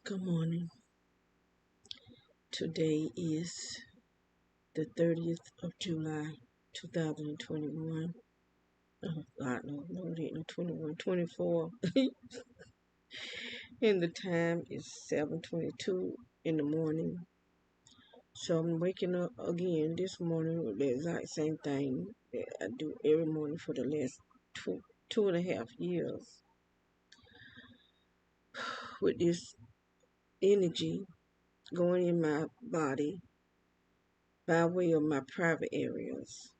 Good morning. Today is the 30th of July, 2021. Oh, God, no, it ain't no 21, 24. And the time is 7:22 in the morning. So I'm waking up again this morning with the exact same thing that I do every morning for the last two and a half years. With this energy going in my body by way of my private areas.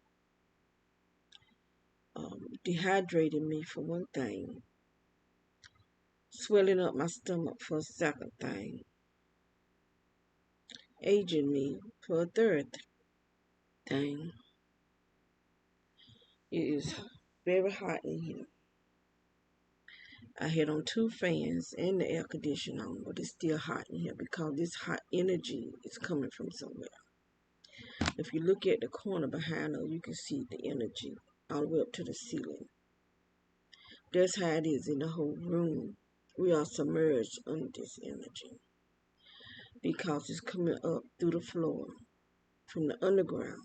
Dehydrating me for one thing, swelling up my stomach for a second thing, aging me for a third thing. It is very hot in here. I had on 2 fans and the air conditioner on, but it's still hot in here because this hot energy is coming from somewhere. If you look at the corner behind us, you can see the energy all the way up to the ceiling. That's how it is in the whole room. We are submerged under this energy because it's coming up through the floor from the underground.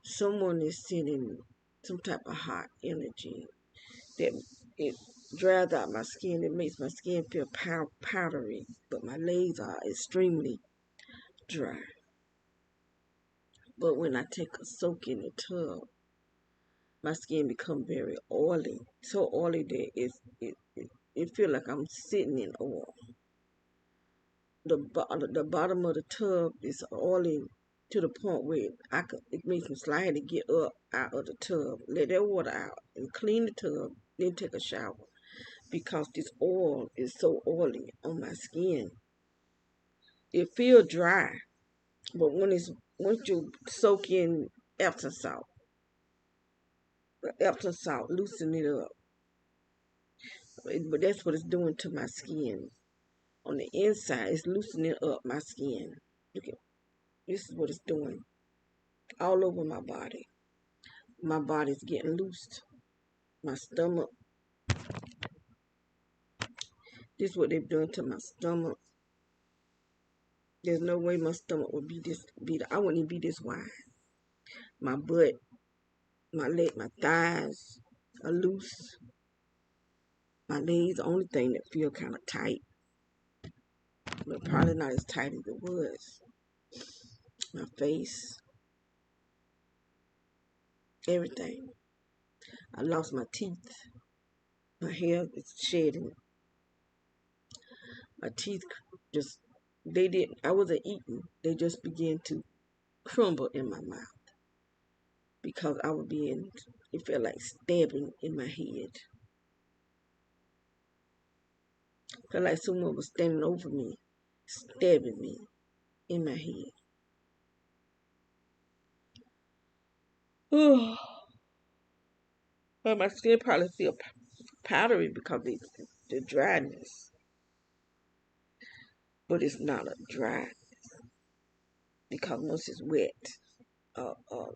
Someone is sending some type of hot energy that it dries out my skin. It makes my skin feel powdery, but my legs are extremely dry. But when I take a soak in the tub, my skin becomes very oily. So oily that it feels like I'm sitting in oil. The bottom of the tub is oily to the point where it makes me slide to get up out of the tub, let that water out, and clean the tub, then take a shower because this oil is so oily on my skin. It feels dry, but once you soak in Epsom salt, the Epsom salt loosen it up. But that's what it's doing to my skin. On the inside, it's loosening up my skin. Look at this is what it's doing all over my body. My body's getting loosed. My stomach. This is what they've done to my stomach. There's no way my stomach would I wouldn't even be this wide. My butt, my leg, my thighs are loose. My legs, the only thing that feel kind of tight, but probably not as tight as it was. My face, everything. I lost my teeth. My hair is shedding. My teeth I wasn't eating. They just began to crumble in my mouth because it felt like stabbing in my head. It felt like someone was standing over me, stabbing me in my head. Oh, well, my skin probably feel powdery because of the dryness, but it's not a dryness because once it's wet,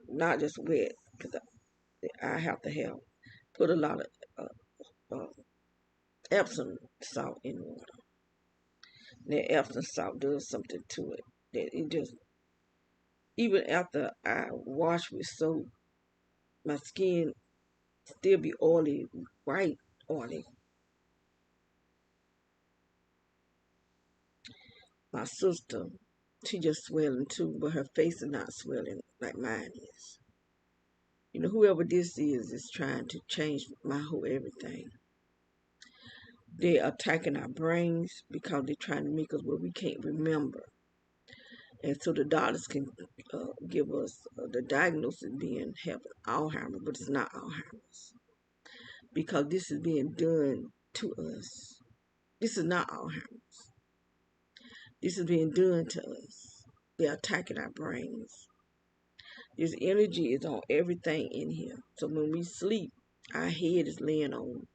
not just wet, because I have to put a lot of Epsom salt in water. That Epsom salt does something to it that it just, even after I wash with soap, my skin still be oily, white oily. My sister, she just swelling too, but her face is not swelling like mine is. You know, whoever this is trying to change my whole everything. They're attacking our brains because they're trying to make us where we can't remember. And so the doctors can give us the diagnosis being having Alzheimer's, but it's not Alzheimer's. Because this is being done to us. This is not Alzheimer's. This is being done to us. They're attacking our brains. This energy is on everything in here. So when we sleep, our head is laying on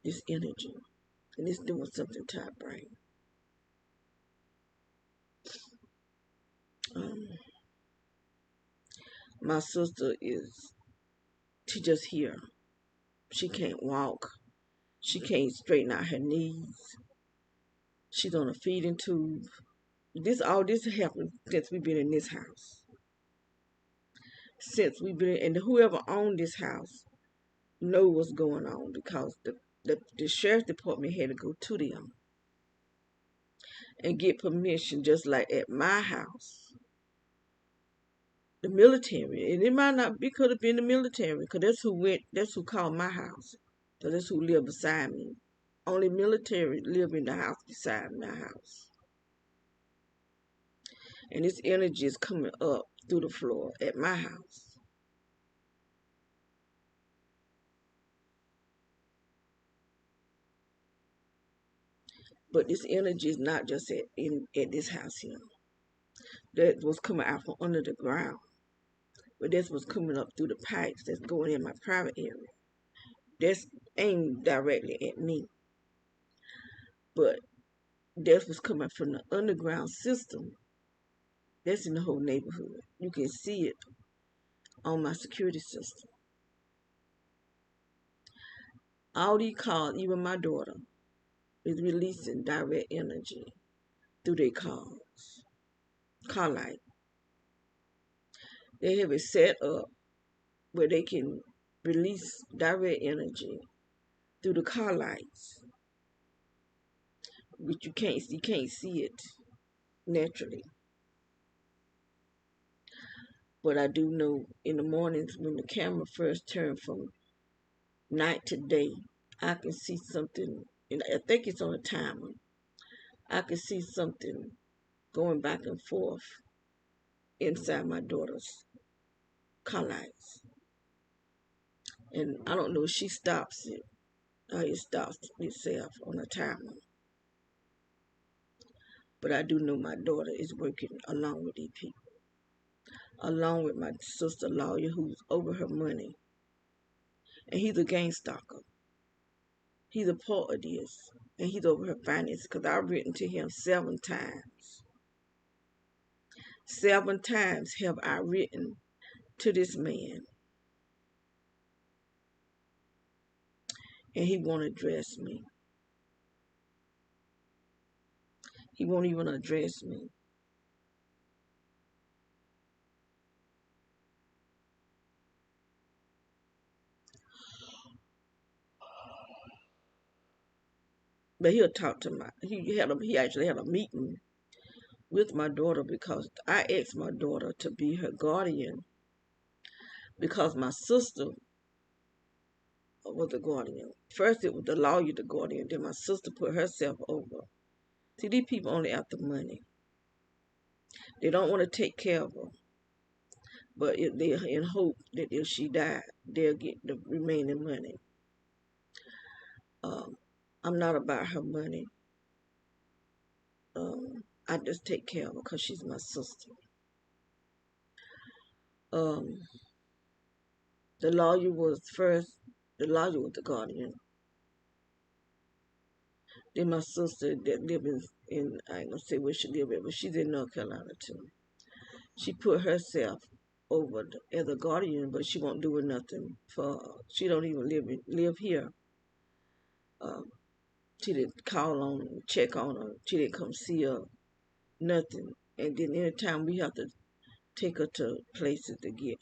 this energy. And it's doing something to our brain. My sister she just here. She can't walk. She can't straighten out her knees. She's on a feeding tube. All this happened since we've been in this house. Since we've been, and whoever owned this house know what's going on because the sheriff's department had to go to them and get permission, just like at my house. The military, and it might not be, could have been the military, because that's who called my house, because that's who lived beside me. Only military live in the house beside my house. And this energy is coming up through the floor at my house. But this energy is not just at this house here. That was coming out from under the ground. But that's what's coming up through the pipes that's going in my private area. That's aimed directly at me. But that's what's coming from the underground system. That's in the whole neighborhood. You can see it on my security system. All these calls, even my daughter, is releasing direct energy through their calls. Call light. They have it set up where they can release direct energy through the car lights, which you can't see it naturally. But I do know in the mornings when the camera first turned from night to day, I can see something, and I think it's on a timer. I can see something going back and forth inside my daughter's car lights. And I don't know if she stops it or it stops itself on a timer. But I do know my daughter is working along with these people, along with my sister lawyer who's over her money. And he's a gang stalker. He's a part of this. And he's over her finances because I've written to him 7 times. 7 times have I written to this man. And he won't address me. He won't even address me. But he'll talk to he actually had a meeting with my daughter because I asked my daughter to be her guardian because my sister was the guardian. First it was the lawyer the guardian, then my sister put herself over. See, these people only after money. They don't want to take care of her. But if they're in hope that if she died, they'll get the remaining money. I'm not about her money. I just take care of her because she's my sister. Um, the lawyer was the guardian. Then my sister that lives in, I ain't gonna say where she lives at, but she's in North Carolina too. She put herself over as a guardian, but she won't do nothing for her. She don't even live here. She didn't call on her, check on her. She didn't come see her, nothing. And then anytime we have to take her to places to get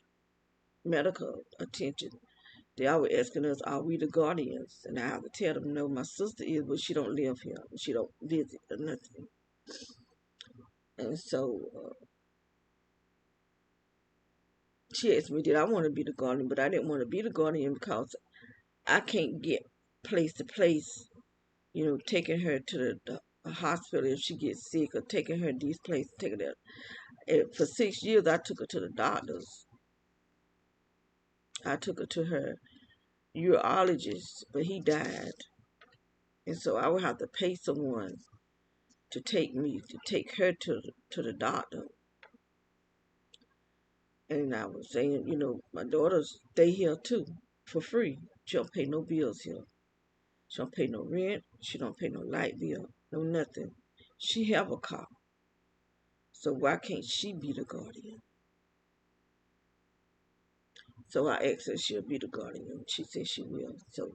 medical attention, they always asking us, are we the guardians? And I have to tell them, no, my sister is, but she don't live here. She don't visit or nothing. And so she asked me, did I want to be the guardian? But I didn't want to be the guardian because I can't get place to place, taking her to the hospital if she gets sick or taking her to these places, taking her there. And for 6 years, I took her to the doctors. I took her to her urologist, but he died. And so I would have to pay someone to take her to the doctor. And I was saying, my daughters stay here too for free. She don't pay no bills here. She don't pay no rent. She don't pay no light bill, no nothing. She have a car. So why can't she be the guardian? So I asked her she'll be the guardian. She said she will. So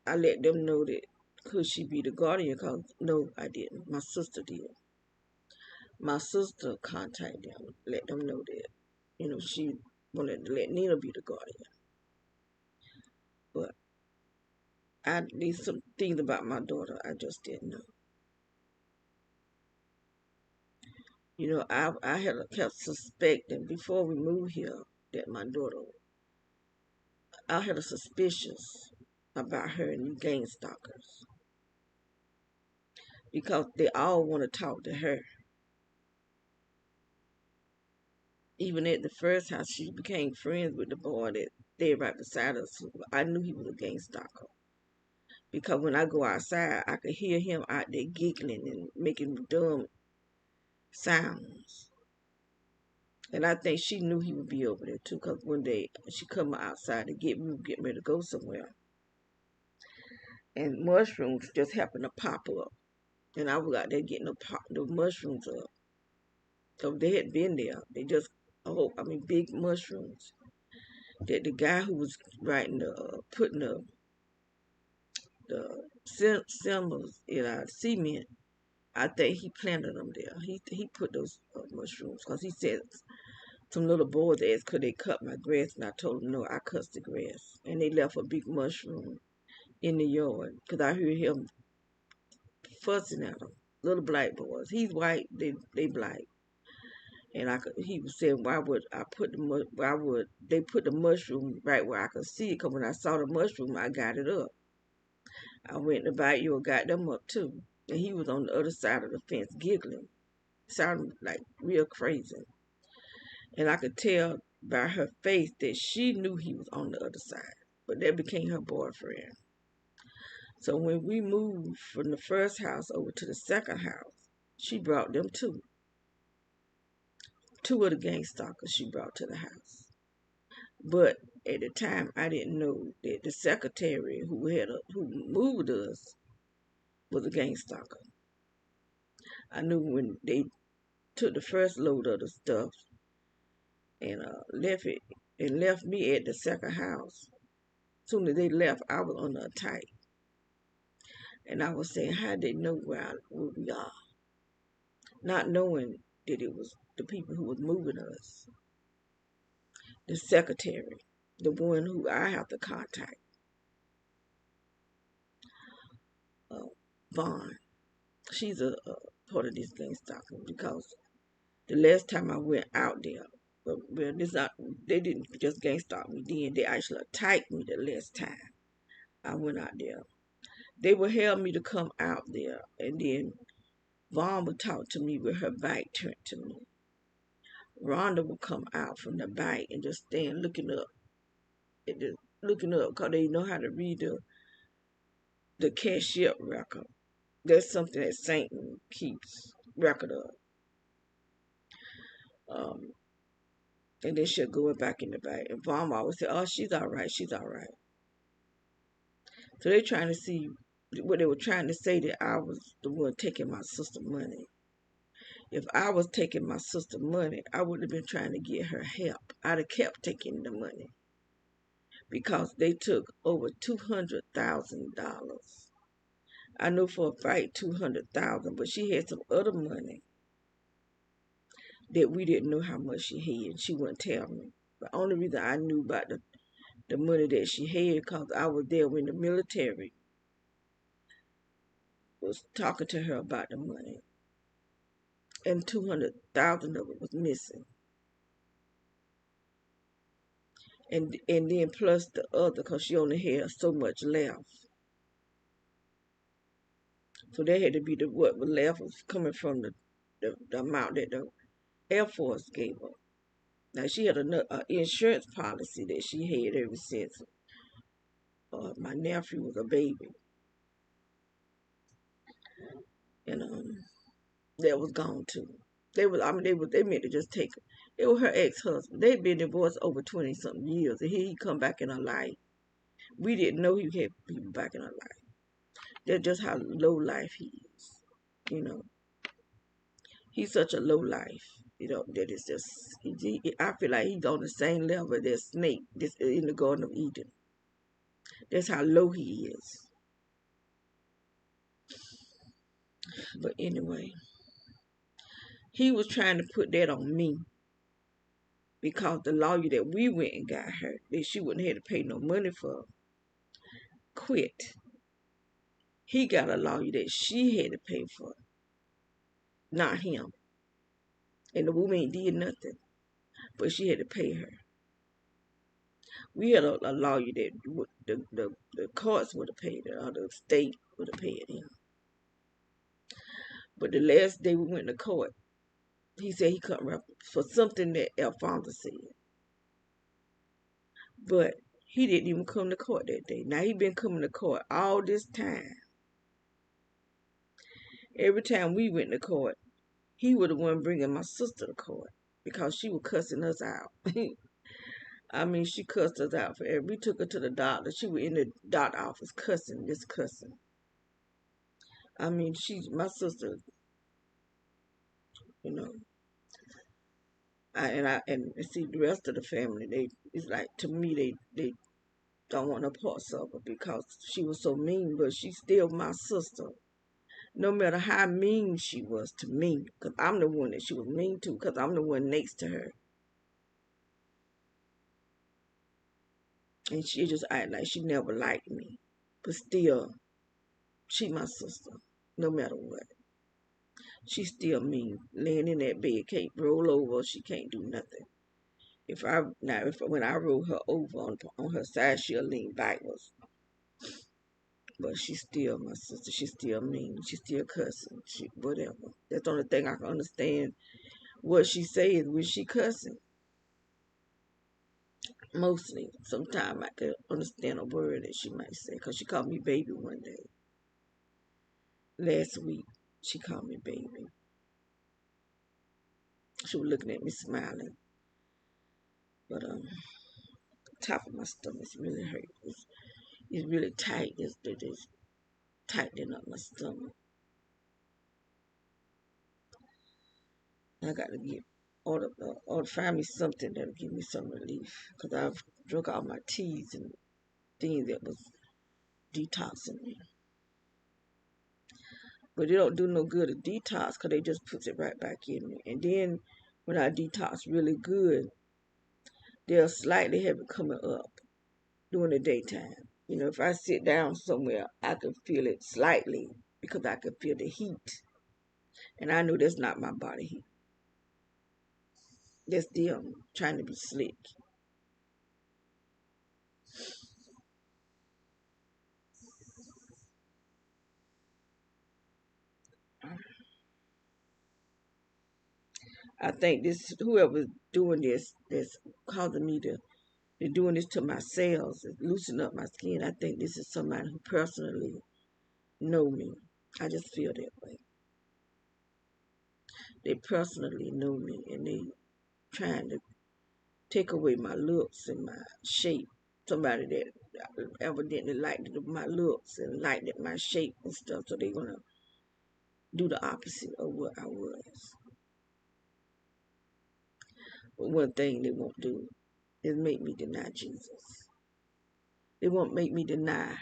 I let them know that could she be the guardian? Cause no, I didn't. My sister did. My sister contacted them, let them know that, she wanted to let Nina be the guardian. But these some things about my daughter I just didn't know. I had kept suspecting before we moved here that my daughter, I had a suspicious about her and these gang stalkers because they all want to talk to her. Even at the first house, she became friends with the boy that stayed right beside us. I knew he was a gang stalker because when I go outside, I could hear him out there giggling and making dumb sounds. And I think she knew he would be over there too, because one day she come outside to get ready to go somewhere, and mushrooms just happened to pop up, and I was out there getting the mushrooms up. So they had been there. They just, big mushrooms that the guy who was writing putting the symbols in our cement, I think he planted them there. He put those mushrooms because he said some little boys asked could they cut my grass, and I told them no, I cut the grass, and they left a big mushroom in the yard because I heard him fussing at them. Little black boys. He's white. They black. And he was saying, why would they put the mushroom right where I could see it? Because when I saw the mushroom, I got it up. I went in the backyard, got them up too. And he was on the other side of the fence giggling. Sounded like real crazy. And I could tell by her face that she knew he was on the other side. But that became her boyfriend. So when we moved from the first house over to the second house, she brought them too. Two of the gang stalkers she brought to the house. But at the time, I didn't know that the secretary who moved us was a gang stalker. I knew when they took the first load of the stuff and left me at the second house. As soon as they left, I was on the attack, and I was saying how they know where we are, not knowing that it was the people who was moving us. The secretary, the one who I have to contact, Vaughn. She's a part of this gang stalking because the last time I went out there, they didn't just gang stalk me then, they actually attacked me the last time I went out there. They would have me to come out there, and then Vaughn would talk to me with her back turned to me. Rhonda would come out from the back and just stand looking up, because they know how to read the cashier record. That's something that Satan keeps record of. And then she'll go back in the back. And Vaughn always say, "Oh, she's all right. She's all right." So they're trying to see what they were trying to say, that I was the one taking my sister money. If I was taking my sister money, I would have been trying to get her help. I'd have kept taking the money because they took over $200,000. I knew for a fact 200,000, but she had some other money that we didn't know how much she had. She wouldn't tell me. The only reason I knew about the money that she had because I was there when the military was talking to her about the money, and 200,000 of it was missing. And then plus the other, because she only had so much left. So that had to be what was left was coming from the amount that the Air Force gave her. Now she had an insurance policy that she had ever since my nephew was a baby, and that was gone too. They meant to just take her. It was her ex-husband. They'd been divorced over 20-something years, and here he come back in her life. We didn't know he had people back in her life. That's just how low life he is. He's such a low life. That it's just, I feel like he's on the same level as that snake that's in the Garden of Eden. That's how low he is. But anyway, he was trying to put that on me because the lawyer that we went and got her, that she wouldn't have to pay no money for, quit. He got a lawyer that she had to pay for, not him. And the woman ain't did nothing, but she had to pay her. We had a lawyer that the courts would have paid her, or the state would have paid him. But the last day we went to court, he said he couldn't rep for something that Alfonso said. But he didn't even come to court that day. Now he been coming to court all this time. Every time we went to court, he was the one bringing my sister to court because she was cussing us out. I mean, she cussed us out for every. We took her to the doctor. She was in the doctor office cussing, just cussing. I mean, my sister, you know. And see the rest of the family. It's like, to me, they don't want no parts of her because she was so mean. But she's still my sister, no matter how mean she was to me. Because I'm the one that she was mean to. Because I'm the one next to her, and she just act like she never liked me. But still, she my sister, no matter what. She still mean. Laying in that bed, can't roll over. She can't do nothing. When I roll her over on her side, she'll lean backwards. But she's still my sister. She's still mean. She's still cussing. Whatever. That's the only thing I can understand what she says when she cussing. Mostly. Sometimes I can understand a word that she might say. Because she called me baby one day. Last week, she called me baby. She was looking at me smiling. But top of my stomach's really hurt. It's really tight. It's tightening up my stomach. I got to get or find me something that'll give me some relief. Because I've drunk all my teas and things that was detoxing me. But it don't do no good to detox because they just puts it right back in me. And then when I detox really good, they'll slightly have it coming up during the daytime. You know, if I sit down somewhere, I can feel it slightly because I can feel the heat. And I know that's not my body heat. That's them trying to be slick. I think this whoever's doing this causing me to they're doing this to my cells, loosen up my skin. I think this is somebody who personally know me. I just feel that way. They personally know me and they trying to take away my looks and my shape. Somebody that evidently liked my looks and liked my shape and stuff, so they're gonna do the opposite of what I was. But one thing they won't do is make me deny Jesus. They won't make me deny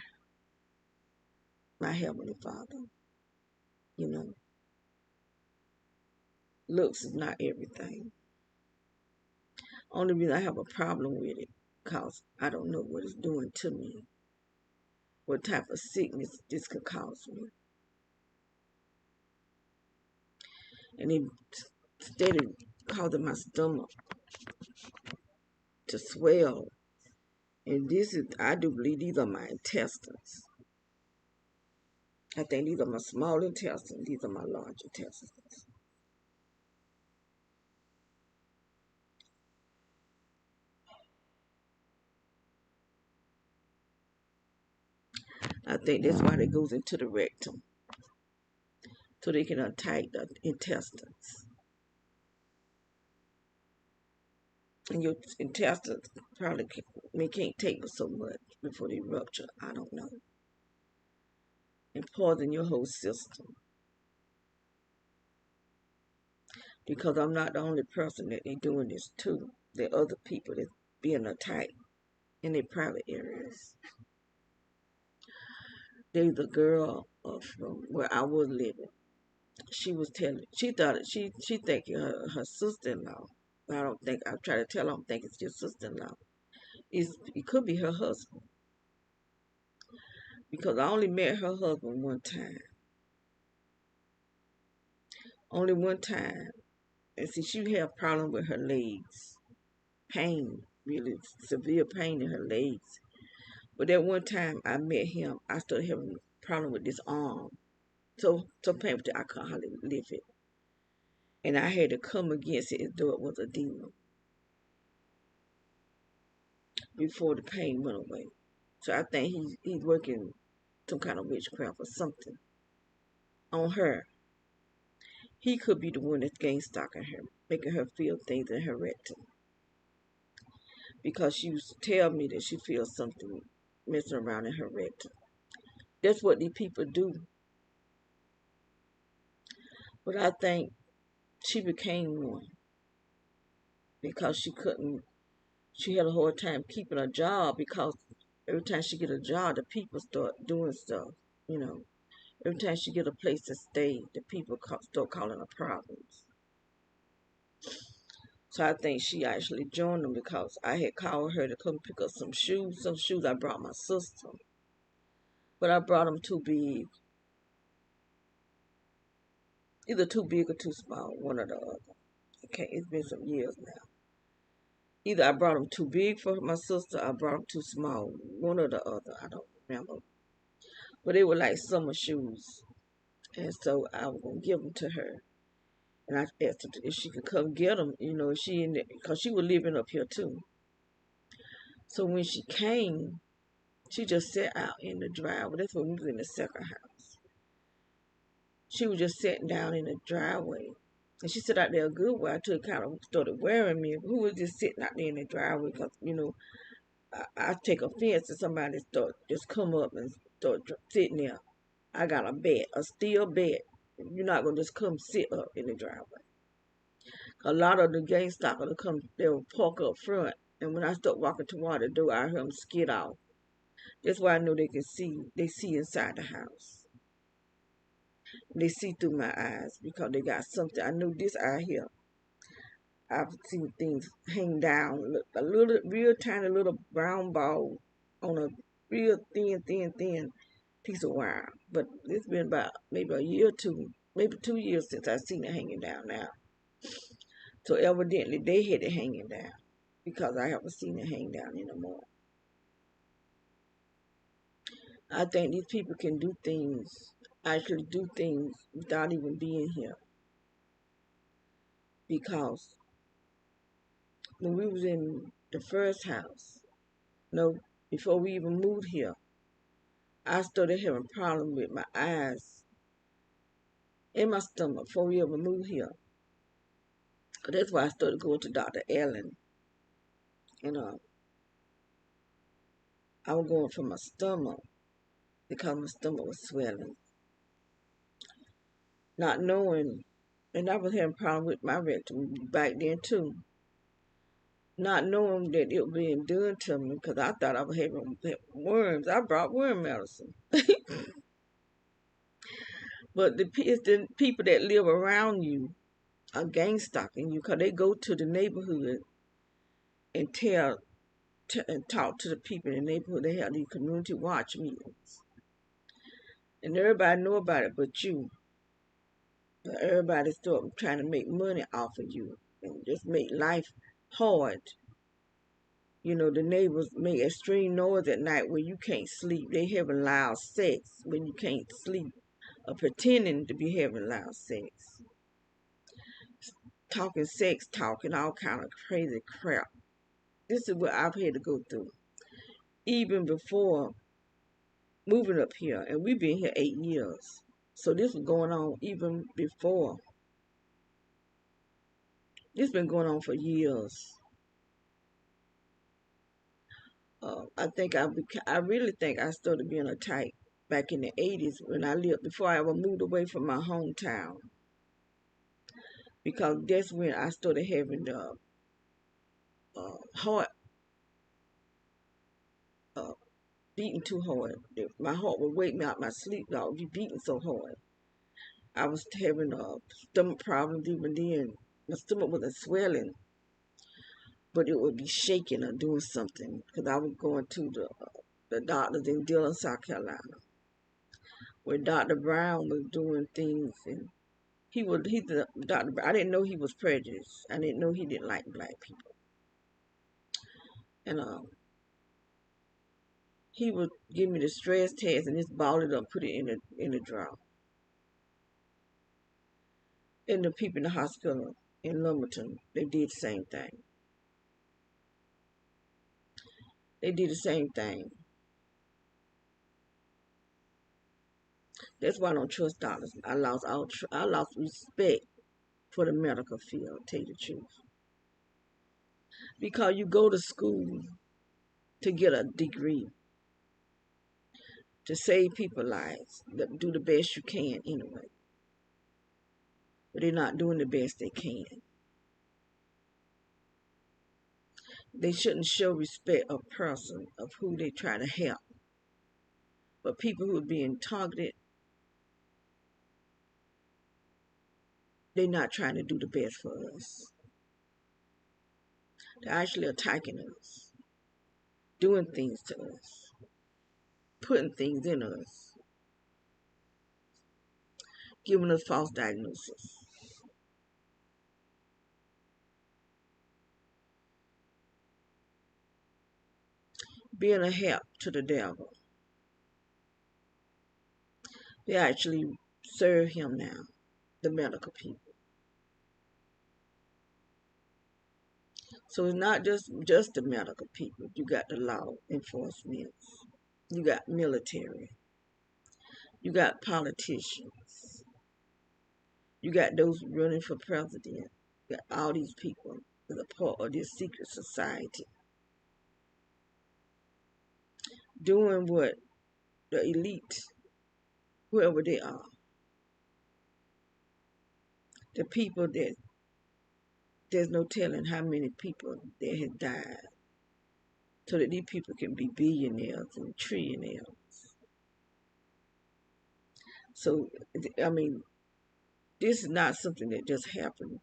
my Heavenly Father. You know, looks is not everything. Only reason I have a problem with it because I don't know what it's doing to me, what type of sickness this could cause me. And instead of causing my stomach to swell, and I do believe these are my intestines. I think these are my small intestines, these are my large intestines. I think that's why it goes into the rectum, so they can untight the intestines. And your intestines probably can't take but so much before they rupture. I don't know. And poison your whole system. Because I'm not the only person that they're doing this to. There are other people that's being attacked in their private areas. There's a girl from where I was living. she thought she think her sister-in-law. But I don't think I try to tell her I don't think it's your sister-in-law. It could be her husband because I only met her husband one time, only one time, and see she had a problem with her legs, pain, really severe pain in her legs. But that one time I met him, I started having a problem with this arm, so painful that I couldn't hardly lift it, and I had to come against it as though it was a demon before the pain went away. So I think he's working some kind of witchcraft or something on her. He could be the one that's gang stalking her, making her feel things in her rectum. Because she used to tell me that she feels something messing around in her rectum. That's what these people do. But I think she became one because she had a hard time keeping a job because every time she get a job, the people start doing stuff, you know. Every time she get a place to stay, the people start calling her problems. So I think she actually joined them because I had called her to come pick up some shoes. Some shoes I brought my sister, but I brought them too big. Either too big or too small, one or the other. Okay, it's been some years now. Either I brought them too big for my sister, or I brought them too small, one or the other. I don't remember. But they were like summer shoes, and so I was gonna give them to her. And I asked her if she could come get them, if she in because she was living up here too. So when she came, she just sat out in the driveway. That's when we was in the second house. She was just sitting down in the driveway. And she sat out there a good while till it kind of started wearing me. Who was just sitting out there in the driveway? Because, I take offense to somebody start just come up and start sitting there. I got a bet, a steel bet. You're not going to just come sit up in the driveway. A lot of the gang stalkers they'll park up front. And when I start walking toward the door, I hear them skid off. That's why I know they see inside the house. They see through my eyes because they got something. I know this eye here. I've seen things hang down, a little, real tiny little brown ball on a real thin piece of wire. But it's been about maybe a year or two, maybe 2 years since I've seen it hanging down now. So evidently they had it hanging down because I haven't seen it hang down anymore. I think these people can actually do things without even being here. Because when we was in the first house, no, before we even moved here, I started having problems with my eyes and my stomach before we ever moved here. That's why I started going to Dr. Ellen. And I was going for my stomach because my stomach was swelling. Not knowing, and I was having problems with my rectum back then too. Not knowing that it was being done to me because I thought I was having worms. I brought worm medicine. But it's the people that live around you are gang stalking you because they go to the neighborhood and and talk to the people in the neighborhood. They have these community watch meetings. And everybody know about it but you. But everybody start trying to make money off of you and just make life hard. The neighbors make extreme noise at night when you can't sleep. They having loud sex when you can't sleep. Or pretending to be having loud sex. Talking sex talk and all kind of crazy crap. This is what I've had to go through. Even before moving up here. And we've been here 8 years. So this was going on even before. This been going on for years. I really think I started being a type back in the 80s when I lived, before I ever moved away from my hometown. Because that's when I started having the heart beating too hard. My heart would wake me out my sleep. I would be beating so hard. I was having stomach problems even then. My stomach wasn't swelling, but it would be shaking or doing something because I was going to the doctors in Dillon, South Carolina, where Dr. Brown was doing things, and he's the Dr. I didn't know he was prejudiced. I didn't know he didn't like black people, and he would give me the stress test and just ball it up, put it in the drawer. And the people in the hospital in Lumberton, they did the same thing. They did the same thing. That's why I don't trust doctors. I lost respect for the medical field, to tell you the truth. Because you go to school to get a degree, to save people's lives, to do the best you can anyway. But they're not doing the best they can. They shouldn't show respect of person of who they try to help. But people who are being targeted, they're not trying to do the best for us. They're actually attacking us, doing things to us, putting things in us, giving us false diagnosis. Being a help to the devil. They actually serve him now, the medical people. So it's not just the medical people. You got the law enforcement. You got military. You got politicians. You got those running for president. You got all these people that are part of this secret society doing what the elite, whoever they are, the people that there's no telling how many people that have died so that these people can be billionaires and trillionaires. So, I mean, this is not something that just happened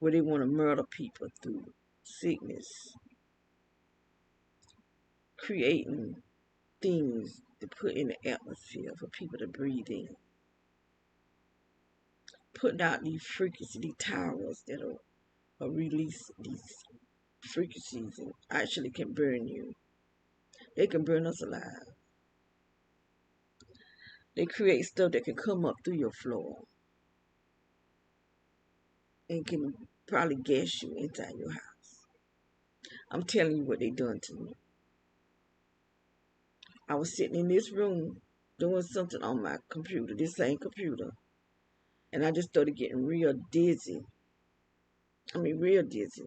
where they want to murder people through sickness, creating things to put in the atmosphere for people to breathe in, putting out these frequencies, these towers that are release these frequencies and actually can burn you. They can burn us alive. They create stuff that can come up through your floor and can probably gas you inside your house. I'm telling you what they done to me. I was sitting in this room doing something on my computer, this same computer, and I just started getting real dizzy. I mean, real dizzy.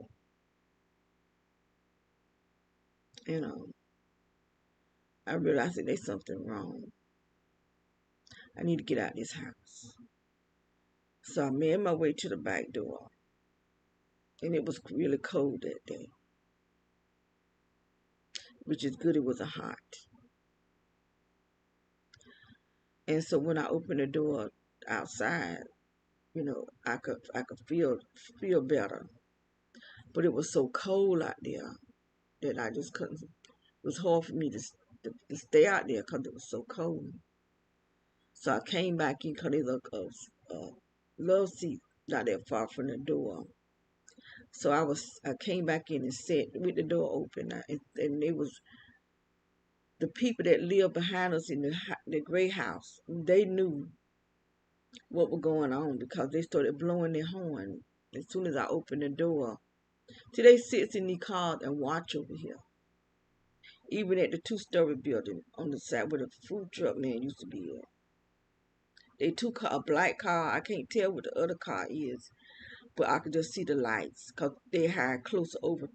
You know, I realized that there's something wrong. I need to get out of this house. So I made my way to the back door, and it was really cold that day, which is good. It wasn't hot. And so when I opened the door outside, I could feel better. But it was so cold out there that I just couldn't. It was hard for me to stay out there because it was so cold. So I came back in because there's a love seat not that far from the door. So I came back in and sat with the door open, and it was the people that lived behind us in the gray house. They knew what was going on because they started blowing their horn as soon as I opened the door. See, they sit in the car and watch over here. Even at the two-story building on the side where the food truck man used to be at. They took a black car. I can't tell what the other car is, but I could just see the lights because they had closer over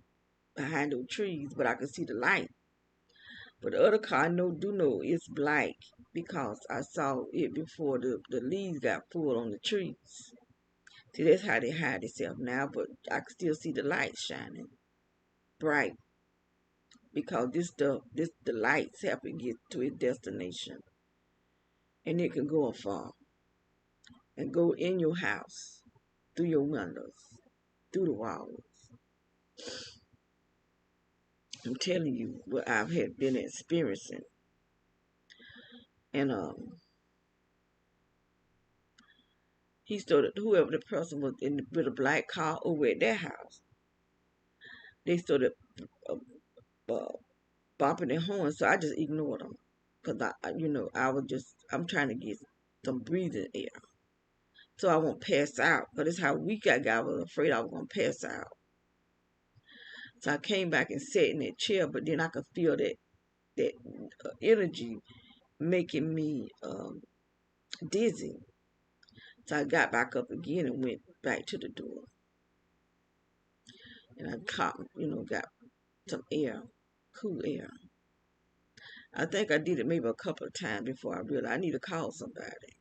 behind those trees, but I could see the light. But the other car, I do know it's black because I saw it before the leaves got full on the trees. See, that's how they hide themselves now, but I can still see the lights shining bright because the lights help it get to its destination, and it can go afar. and go in your house, through your windows, through the walls. I'm telling you what I've had been experiencing. And he started, whoever the person was with a black car over at their house, they started uh, uh, bopping their horns. So I just ignored them because I'm trying to get some breathing air so I won't pass out. But it's how weak I got. I was afraid I was gonna pass out. So I came back and sat in that chair, but then I could feel that energy making me dizzy. So I got back up again and went back to the door. And I got some air, cool air. I think I did it maybe a couple of times before I realized I need to call somebody.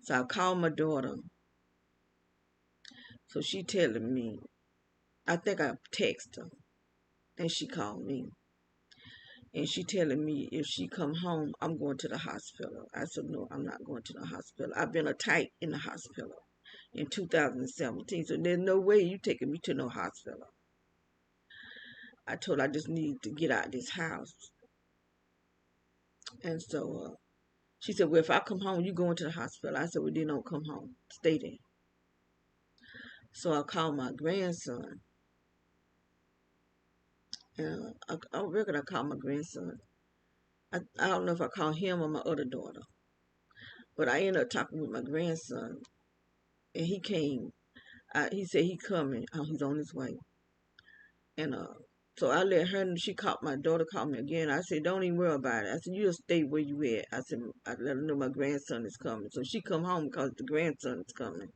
So I called my daughter. So she telling me, I think I texted her, and she called me. And she telling me if she come home, I'm going to the hospital. I said, no, I'm not going to the hospital. I've been attacked in the hospital in 2017. So there's no way you taking me to no hospital. I told her I just need to get out of this house. And so she said, well, if I come home, you going to the hospital. I said, well, then don't come home. Stay there. So I called my grandson. And I reckon I called my grandson. I don't know if I called him or my other daughter. But I ended up talking with my grandson. And he came. He said he coming. He's on his way. And so I let her know. She called my daughter, called me again. I said, don't even worry about it. I said, you just stay where you at. I said, I let her know my grandson is coming. So she come home because the grandson is coming.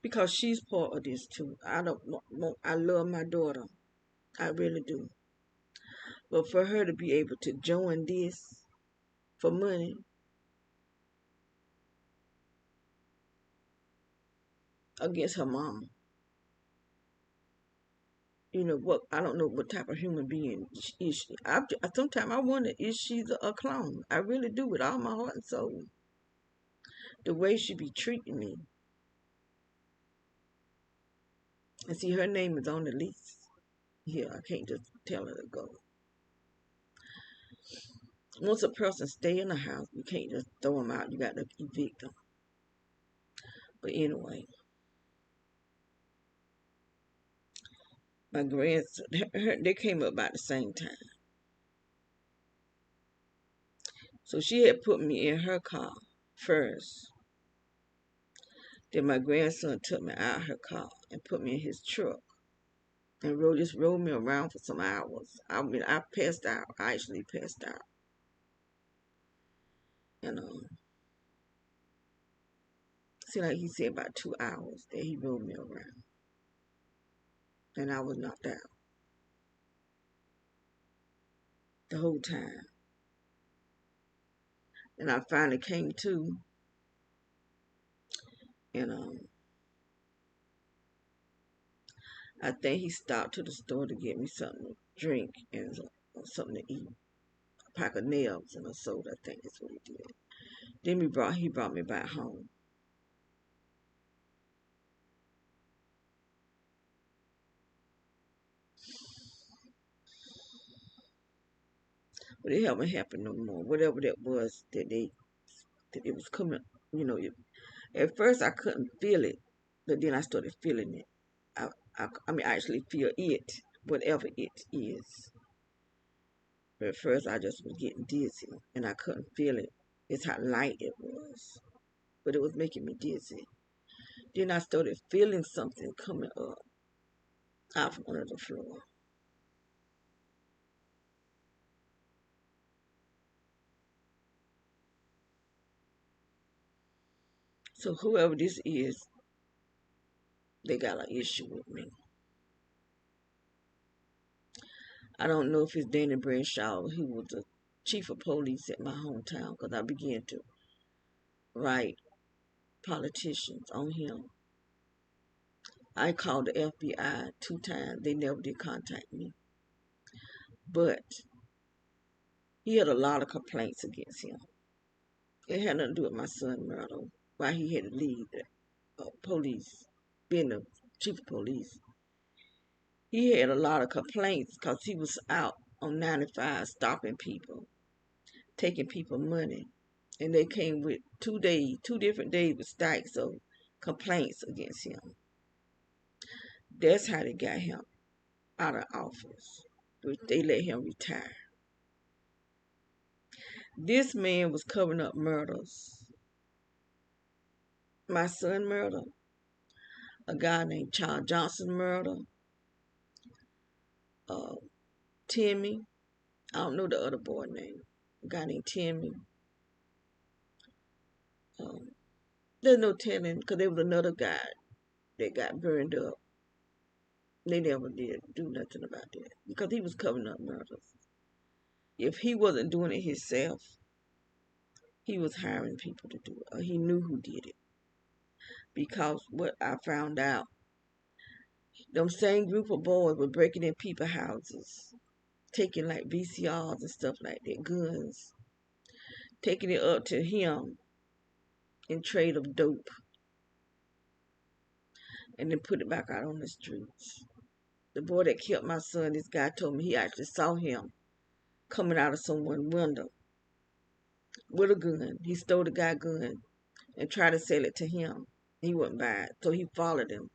Because she's part of this too. I love my daughter. I really do. But for her to be able to join this for money, against her mama, what? I don't know what type of human being is she. Sometimes I wonder, is she a clone? I really do, with all my heart and soul. The way she be treating me. And see, her name is on the lease. Yeah, I can't just tell her to go. Once a person stay in the house, you can't just throw them out. You got to evict them. But anyway, my grandson, they came up about the same time. So she had put me in her car first. Then my grandson took me out of her car and put me in his truck and rolled me around for some hours. I mean, I passed out. I actually passed out. And see, like he said, about 2 hours that he rolled me around, and I was knocked out the whole time. And I finally came to, and I think he stopped to the store to get me something to drink and something to eat, a pack of nails and a soda. I think that's what he did. Then he brought me back home. But it haven't happened no more. Whatever that was that it was coming, at first I couldn't feel it, but then I started feeling it. I actually feel it, whatever it is. But at first I just was getting dizzy and I couldn't feel it. It's how light it was. But it was making me dizzy. Then I started feeling something coming up out from under the floor. So whoever this is, they got an issue with me. I don't know if it's Danny Bradshaw, who was the chief of police at my hometown, because I began to write politicians on him. I called the FBI 2 times. They never did contact me. But he had a lot of complaints against him. It had nothing to do with my son murder. why he had to leave the police, being the chief of police. He had a lot of complaints because he was out on 95 stopping people, taking people money. And they came with 2 days, 2 different days with stacks of complaints against him. That's how they got him out of office. They let him retire. This man was covering up murders. My son murder, a guy named Charles Johnson murder, Timmy, I don't know the other boy name, a guy named Timmy. There's no telling, because there was another guy that got burned up. They never did do nothing about that because he was covering up murders. If he wasn't doing it himself, he was hiring people to do it, or he knew who did it. Because what I found out, them same group of boys were breaking in people's houses, taking like VCRs and stuff like that, guns, taking it up to him in trade of dope, and then put it back out on the streets. The boy that killed my son, this guy told me he actually saw him coming out of someone's window with a gun. He stole the guy's gun and tried to sell it to him. He wouldn't buy it, so he followed him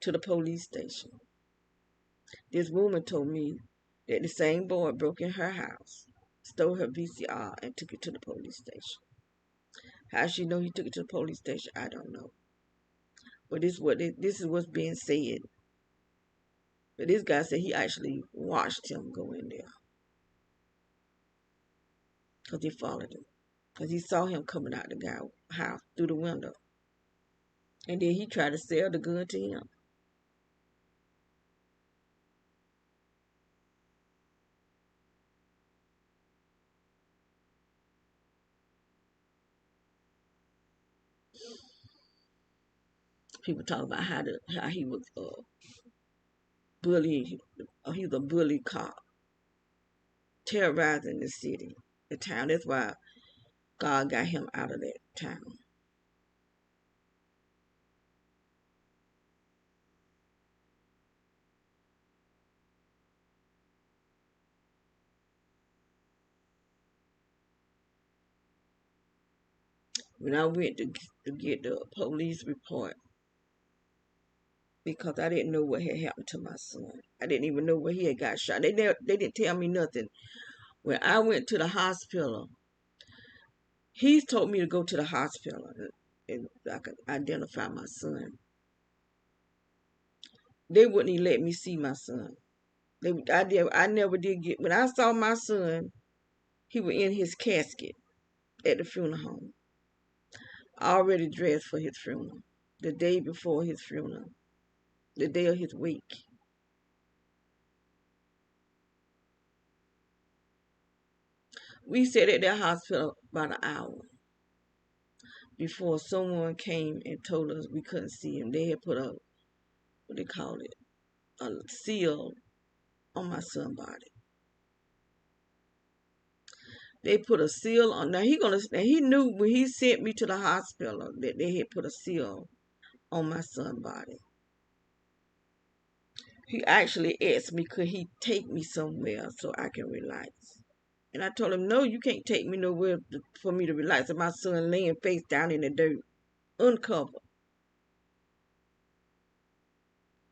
to the police station. This woman told me that the same boy broke in her house, stole her VCR, and took it to the police station. How she know he took it to the police station, I don't know. But this is what's being said. But this guy said he actually watched him go in there. Because he followed him. Because he saw him coming out the guy's house through the window. And then he tried to sell the gun to him. People talk about how he was bullied. He was a bully cop, terrorizing the city, the town. That's why God got him out of that town. When I went to get the police report, because I didn't know what had happened to my son. I didn't even know where he had got shot. They didn't tell me nothing. When I went to the hospital, he told me to go to the hospital and I could identify my son. They wouldn't even let me see my son. I never did get. When I saw my son, he was in his casket at the funeral home, already dressed for his funeral, the day before his funeral, the day of his wake. We sat at that hospital about an hour before someone came and told us we couldn't see him. They had put a, what they call it, a seal on my son's body. They put a seal on. Now he knew when he sent me to the hospital that they had put a seal on my son's body. He actually asked me, could he take me somewhere so I can relax? And I told him, no, you can't take me nowhere for me to relax. And my son laying face down in the dirt, uncovered.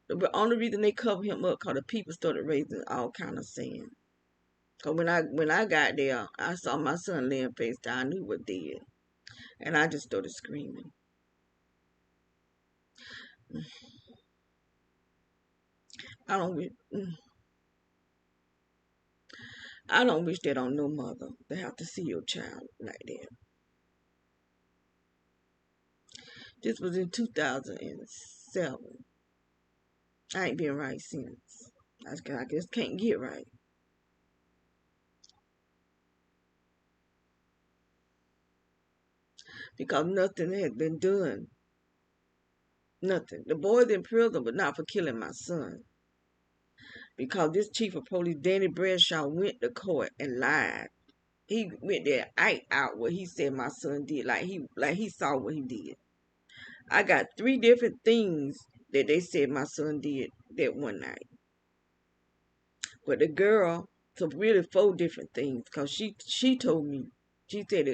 The only reason they covered him up because the people started raising all kind of sand. Because when I got there, I saw my son laying face down. I knew he was dead. And I just started screaming. I don't wish that on no mother to have to see your child like that. This was in 2007. I ain't been right since. I just can't get right. Because nothing had been done. Nothing. The boy's in prison, but not for killing my son. Because this chief of police, Danny Bradshaw, went to court and lied he went there, act out what he said my son did, like he saw what he did. I got 3 different things that they said my son did that one night. But the girl, so really 4 different things, because she told me, she said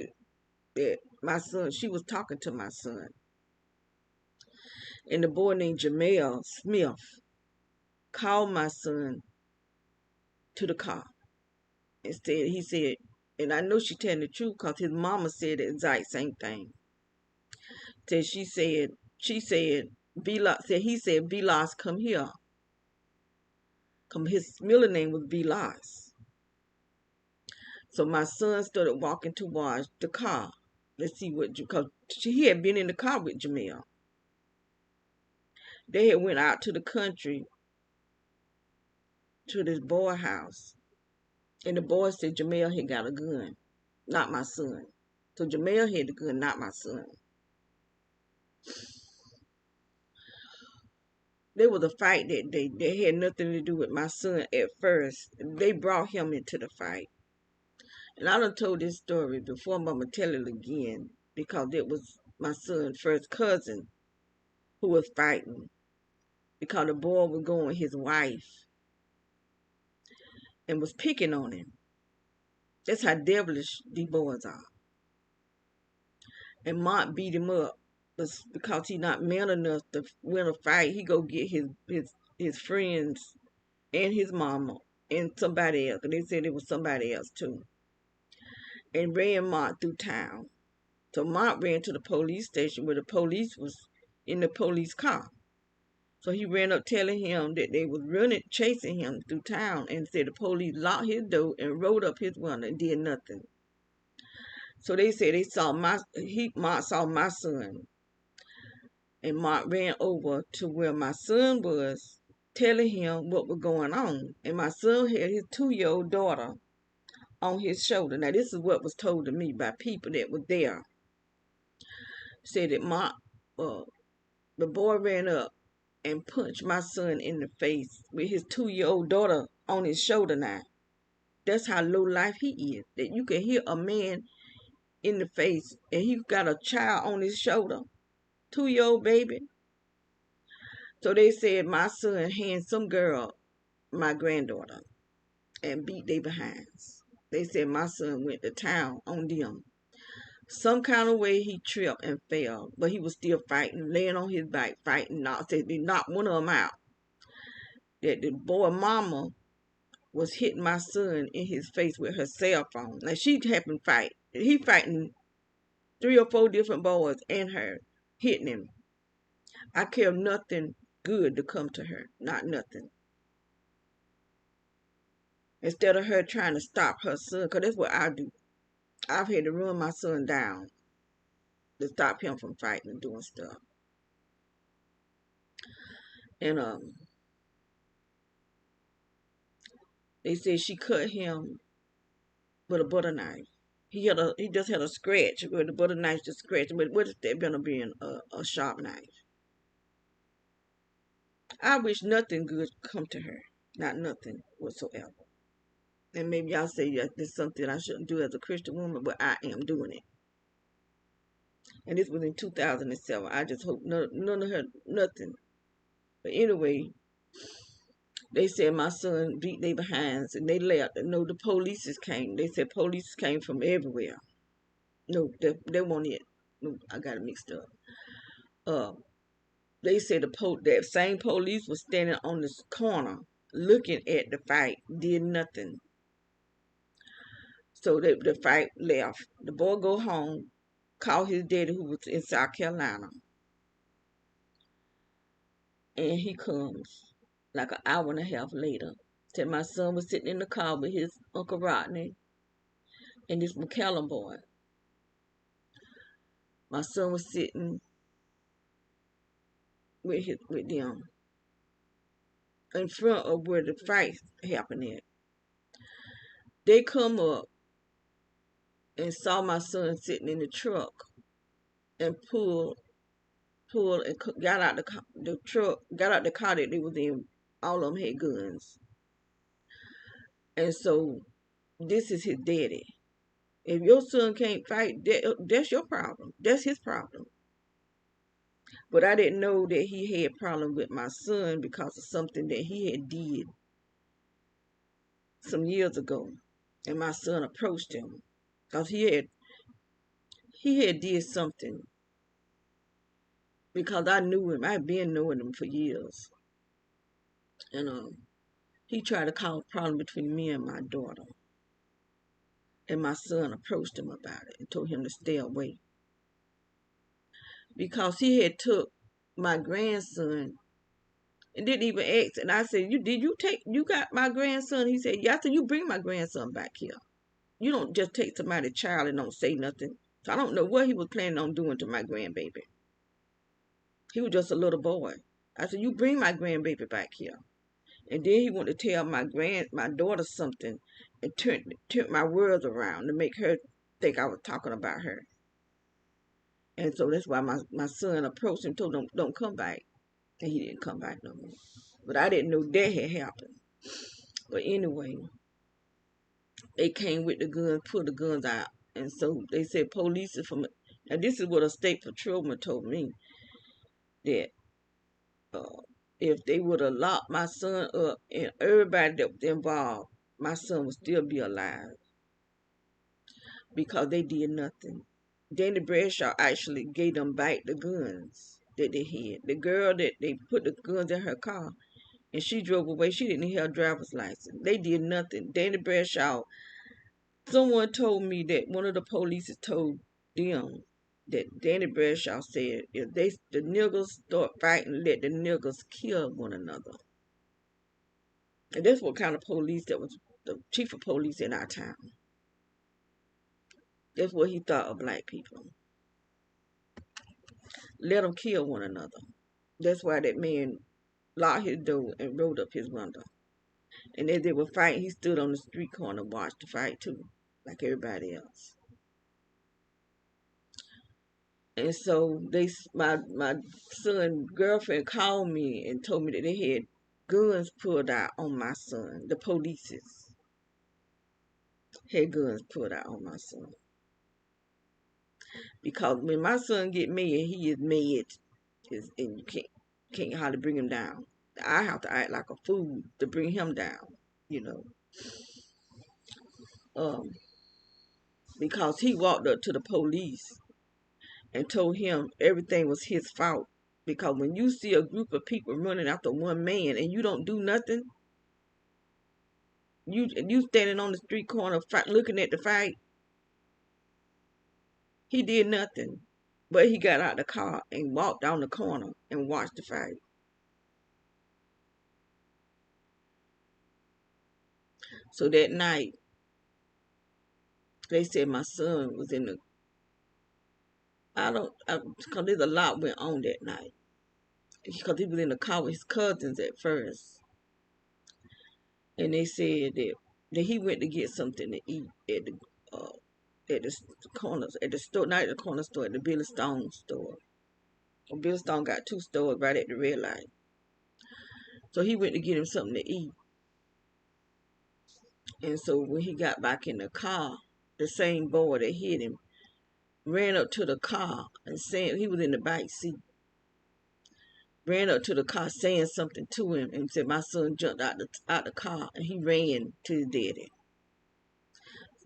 that my son, she was talking to my son. And the boy named Jamel Smith called my son to the car. Instead, he said, and I know she telling the truth because his mama said the exact same thing. Said she said, he said, Vilas, come here. Come, his middle name was Vilas. So my son started walking towards the car. Let's see what, because he had been in the car with Jamel. They had went out to the country to this boy house. And the boy said Jamel had got a gun, not my son. So Jamel had the gun, not my son. There was a fight that day. They had nothing to do with my son at first. They brought him into the fight. And I done told this story before, but I'm going to tell it again because it was my son's first cousin who was fighting because the boy was going with his wife and was picking on him. That's how devilish these boys are. And Mark beat him up because he not man enough to win a fight. He go get his friends and his mama and somebody else. And they said it was somebody else too. And ran Mark through town. So Mark ran to the police station where the police was in the police car. So he ran up telling him that they was chasing him through town, and said the police locked his door and rolled up his window and did nothing. So they said they saw Mark saw my son. And Mark ran over to where my son was, telling him what was going on. And my son had his 2-year-old daughter on his shoulder. Now, this is what was told to me by people that were there. Said that the boy ran up and punched my son in the face with his 2-year-old daughter on his shoulder now. That's how low life he is. That you can hit a man in the face and he got a child on his shoulder. 2-year-old baby. So they said my son handed some girl, my granddaughter, and beat their behinds. They said my son went to town on them. Some kind of way he tripped and fell, but he was still fighting, laying on his back, fighting. They knocked one of them out. That the boy mama was hitting my son in his face with her cell phone. Now she happened to fight. He fighting 3 or 4 different boys and her, hitting him. I care nothing good to come to her, not nothing. Instead of her trying to stop her son, because that's what I do. I've had to run my son down to stop him from fighting and doing stuff. And they said she cut him with a butter knife. He just had a scratch where the butter knife just scratched, but what if there gonna be a sharp knife? I wish nothing good come to her, not nothing whatsoever. And maybe y'all say this is something I shouldn't do as a Christian woman, but I am doing it. And this was in 2007. I just hope none of her, nothing. But anyway, they said my son beat their behinds and they left. No, the police came. They said police came from everywhere. No, they weren't it. No, I got it mixed up. They said that same police was standing on this corner looking at the fight, did nothing. So the fight left. The boy go home, call his daddy who was in South Carolina. And he comes like an hour and a half later. Said my son was sitting in the car with his Uncle Rodney and this McCallum boy. My son was sitting with them in front of where the fight happened at. They come up and saw my son sitting in the truck and pulled and got out the truck, got out the car that they was in. All of them had guns. And so this is his daddy. If your son can't fight, that's your problem. That's his problem. But I didn't know that he had problem with my son because of something that he had did some years ago. And my son approached him because he had did something because I knew him. I've been knowing him for years. And he tried to cause a problem between me and my daughter. And my son approached him about it and told him to stay away. Because he had took my grandson and didn't even ask. And I said, you got my grandson? He said, yeah. I said, you bring my grandson back here. You don't just take somebody's child and don't say nothing. So I don't know what he was planning on doing to my grandbaby. He was just a little boy. I said, you bring my grandbaby back here. And then he wanted to tell my daughter something and turn my words around to make her think I was talking about her. And so that's why my son approached him and told him, don't come back. And he didn't come back no more. But I didn't know that had happened. But anyway, they came with the guns, pulled the guns out. And so they said police are from, and this is what a state patrolman told me, that if they would have locked my son up and everybody that was involved, my son would still be alive because they did nothing. Danny Bradshaw actually gave them back the guns that they had. The girl that they put the guns in her car and she drove away, she didn't have a driver's license. They did nothing. Danny Bradshaw, someone told me that one of the police told them that Danny Bradshaw said if the niggers start fighting, let the niggers kill one another. And that's what kind of police that was the chief of police in our town. That's what he thought of black people. Let them kill one another. That's why that man locked his door and rolled up his window. And as they were fighting, he stood on the street corner and watched the fight too, like everybody else. And so my son's girlfriend called me and told me that they had guns pulled out on my son. The police had guns pulled out on my son. Because when my son get mad, he is mad. And you can't hardly bring him down. I have to act like a fool to bring him down, you know. Because he walked up to the police and told him everything was his fault. Because when you see a group of people running after one man and you don't do nothing, you standing on the street corner looking at the fight, he did nothing. But he got out the car and walked down the corner and watched the fight. So that night, they said my son was in the, because there's a lot went on that night. Because he was in the car with his cousins at first. And they said that he went to get something to eat at the corners, at the store, not at the corner store, at the Billy Stone store. Well, Billy Stone got two stores right at the red light. So he went to get him something to eat. And so when he got back in the car, the same boy that hit him ran up to the car and saying, he was in the back seat, ran up to the car saying something to him and said my son jumped out the car and he ran to his daddy.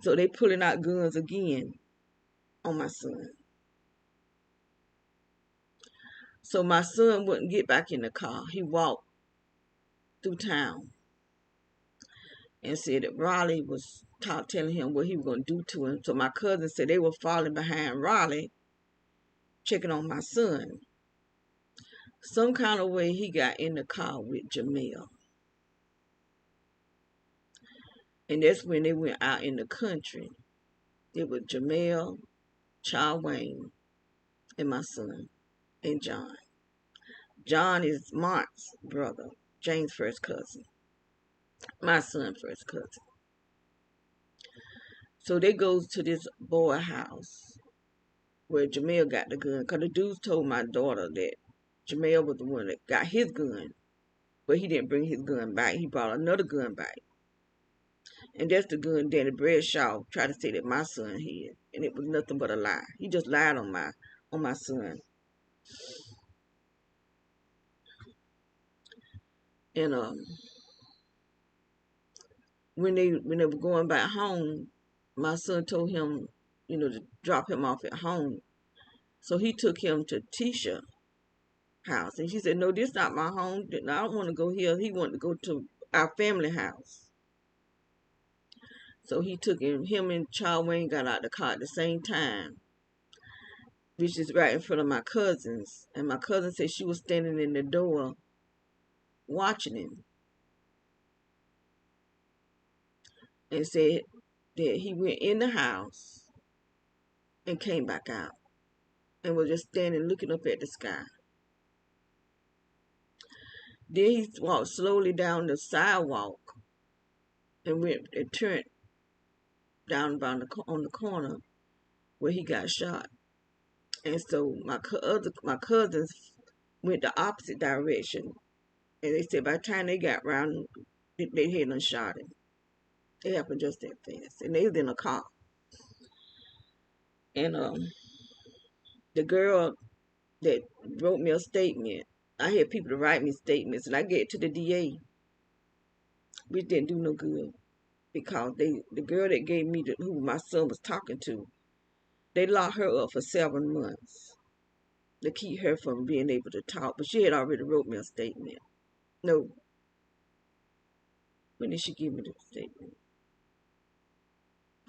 So they pulling out guns again on my son. So my son wouldn't get back in the car. He walked through town and said that Raleigh was telling him what he was going to do to him. So my cousin said they were falling behind Raleigh, checking on my son. Some kind of way he got in the car with Jamel. And that's when they went out in the country. It was Jamel, Child Wayne, and my son, and John. John is Mark's brother, James' first cousin. My son's first cousin. So they goes to this boy house where Jamel got the gun. Because the dudes told my daughter that Jamel was the one that got his gun. But he didn't bring his gun back. He brought another gun back. And that's the gun Danny Bradshaw tried to say that my son had. And it was nothing but a lie. He just lied on my son. And when they were going back home, my son told him, to drop him off at home. So he took him to Tisha house. And she said, no, this not my home. I don't want to go here. He wanted to go to our family house. So he took him and Child Wayne got out the car at the same time, which is right in front of my cousins. And my cousin said she was standing in the door watching him. And said that he went in the house and came back out and was just standing looking up at the sky. Then he walked slowly down the sidewalk and went and turned down on the corner where he got shot. And so my cousins went the opposite direction. And they said by the time they got around, they had done shot him. It happened just that fast. And they was in a car. And the girl that wrote me a statement, I had people to write me statements, and I gave it to the DA, which didn't do no good, because the girl that gave me who my son was talking to, they locked her up for 7 months to keep her from being able to talk. But she had already wrote me a statement. No. When did she give me the statement?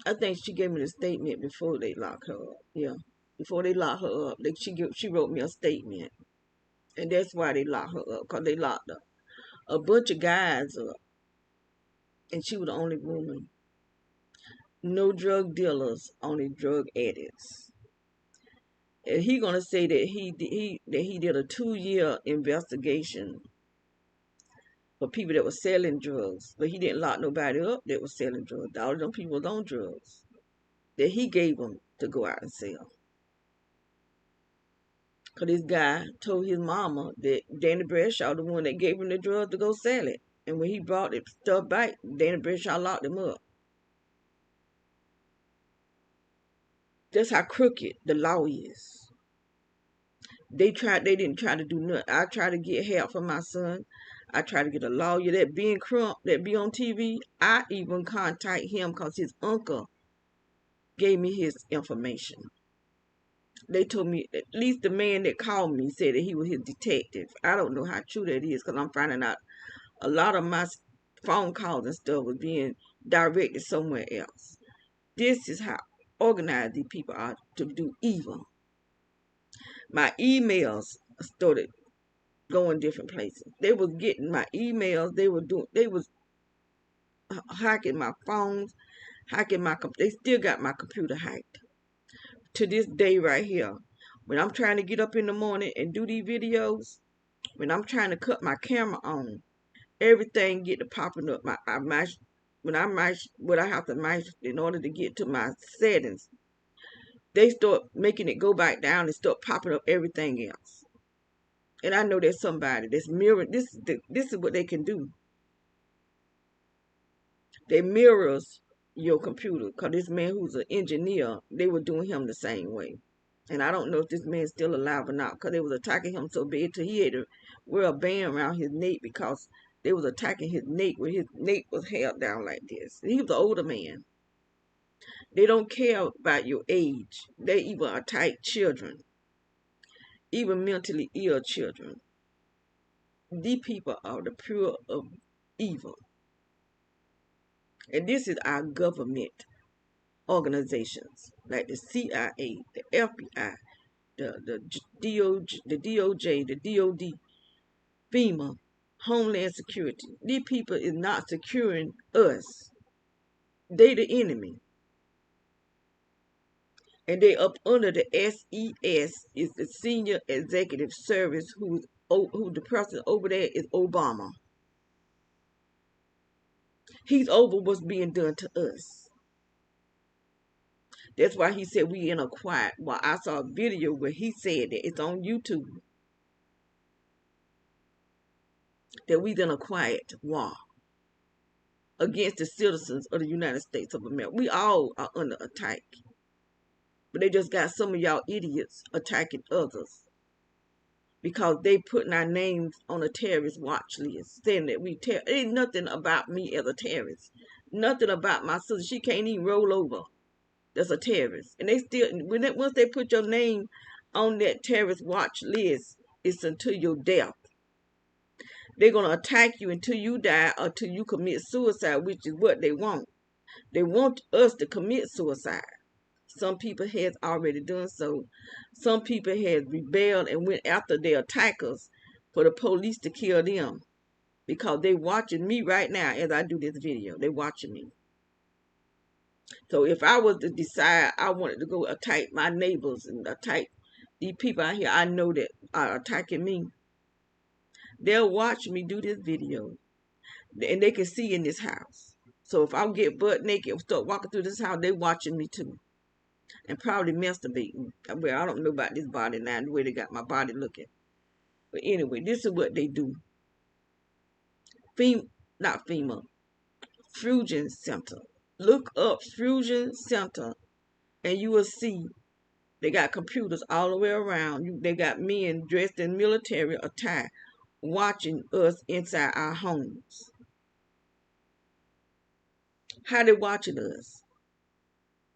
I think she gave me the statement before they locked her up. Yeah. Before they locked her up, she wrote me a statement. And that's why they locked her up, because they locked a bunch of guys up. And she was the only woman. No drug dealers, only drug addicts. And he gonna say that he did a 2-year investigation for people that were selling drugs, but he didn't lock nobody up that was selling drugs. All of them people was on drugs that he gave them to go out and sell. Cause this guy told his mama that Danny Bradshaw the one that gave him the drugs to go sell it, and when he brought the stuff back, Danny Bradshaw locked him up. That's how crooked the law is. They didn't try to do nothing. I tried to get help for my son. I tried to get a lawyer. That Ben Crump that be on TV, I even contact him because his uncle gave me his information. They told me, at least the man that called me said that he was his detective. I don't know how true that is, because I'm finding out a lot of my phone calls and stuff was being directed somewhere else. This is how organized these people are to do evil. My emails started going different places. They was getting my emails. They was hacking my phones, they still got my computer hacked. To this day right here, when I'm trying to get up in the morning and do these videos, when I'm trying to cut my camera on, everything get to popping up. What I have to match in order to get to my settings, they start making it go back down and start popping up everything else. And I know there's somebody that's mirroring. This is what they can do. They mirrors your computer, because this man who's an engineer, they were doing him the same way. And I don't know if this man's still alive or not, because they was attacking him so bad till he had to wear a band around his neck, because they was attacking his neck where his neck was held down like this. He was an older man. They don't care about your age. They even attack children, even mentally ill children. These people are the pure of evil. And this is our government organizations, like the CIA, the FBI, the DOJ, the DOD, FEMA, Homeland Security. These people is not securing us. They the enemy. And they up under the SES, is the Senior Executive Service, who the person over there is Obama. He's over what's being done to us. That's why he said we in a quiet. Well, I saw a video where he said that, it's on YouTube, that we in a quiet war. against the citizens of the United States of America. We all are under attack. But they just got some of y'all idiots attacking others because they putting our names on a terrorist watch list, saying that we terror. Ain't nothing about me as a terrorist. Nothing about my sister. She can't even roll over. That's a terrorist. And they still, once they put your name on that terrorist watch list, it's until your death. They're going to attack you until you die or until you commit suicide, which is what they want. They want us to commit suicide. Some people has already done so. Some people has rebelled and went after their attackers for the police to kill them. Because they watching me right now as I do this video. They watching me. So if I was to decide I wanted to go attack my neighbors and attack these people out here I know that are attacking me, they'll watch me do this video. And they can see in this house. So if I get butt naked and start walking through this house, they watching me too. And probably masturbating. Well, I don't know about this body now, the way they got my body looking. But anyway, this is what they do. Not FEMA. Fusion Center. Look up Fusion Center and you will see they got computers all the way around. They got men dressed in military attire watching us inside our homes. How they watching us?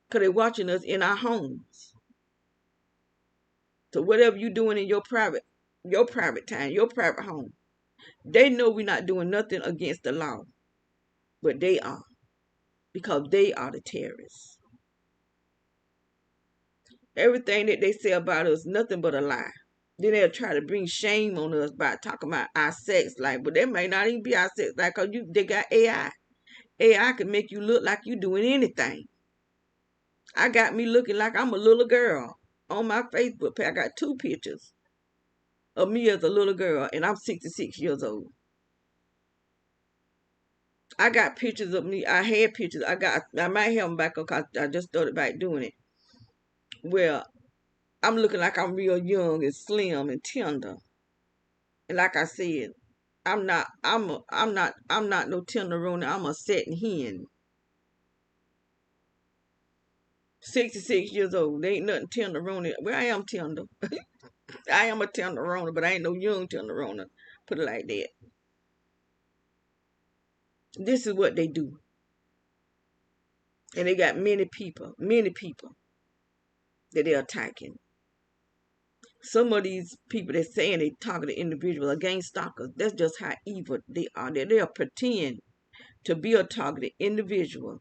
Because they're watching us in our homes. So whatever you're doing in your private time, your private home, they know we're not doing nothing against the law. But they are. Because they are the terrorists. Everything that they say about us, nothing but a lie. Then they'll try to bring shame on us by talking about our sex life. But that may not even be our sex life because they got AI. AI can make you look like you're doing anything. I got me looking like I'm a little girl on my Facebook page. I got 2 pictures of me as a little girl, and I'm 66 years old. I got pictures of me. I had pictures. I might have them back up because I just started back doing it. Well, I'm looking like I'm real young and slim and tender. And like I said, I'm not no tenderoni. I'm a setting hen. 66 years old. There ain't nothing tenderoni. Well, I am tender. I am a tenderoni, but I ain't no young tenderoni. Put it like that. This is what they do. And they got many people that they're attacking. Some of these people that saying they target individuals are gang stalkers. That's just how evil they are. They'll pretend to be a targeted individual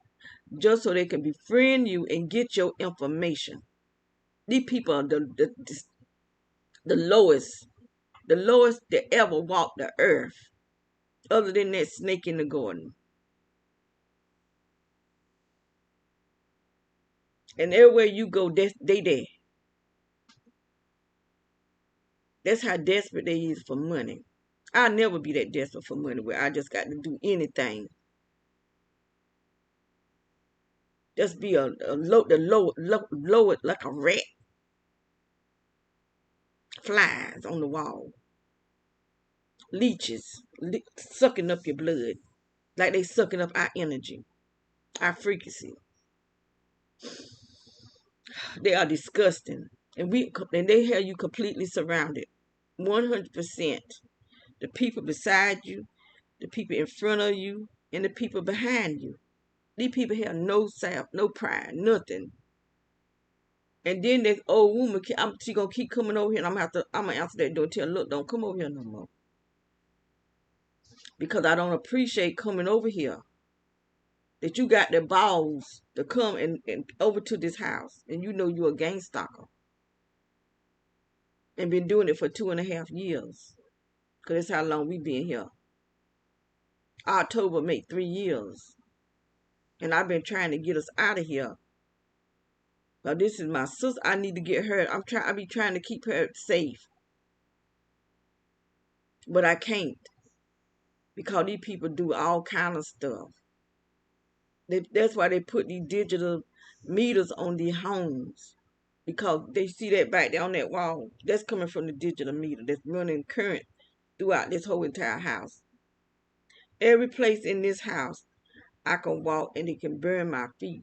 just so they can befriend you and get your information. These people are the lowest that ever walked the earth, other than that snake in the garden. And everywhere you go, they there. That's how desperate they is for money. I'll never be that desperate for money where I just got to do anything. Just be low like a rat. Flies on the wall. Leeches sucking up your blood. Like they sucking up our energy. Our frequency. They are disgusting. And they have you completely surrounded. 100%. The people beside you, the people in front of you, and the people behind you. These people have no self, no pride, nothing. And then this old woman, she gonna keep coming over here, and I'm gonna answer that door and tell her, look, don't come over here no more. Because I don't appreciate coming over here. That you got the balls to come and over to this house, and you know you're a gang stalker. And been doing it for 2.5 years. Because that's how long we been here. October make 3 years. And I've been trying to get us out of here. Now this is my sister. I need to get her. I be trying to keep her safe. But I can't. Because these people do all kind of stuff. That's why they put these digital meters on these homes. Because they see that back there on that wall. That's coming from the digital meter. That's running current throughout this whole entire house. Every place in this house, I can walk and it can burn my feet.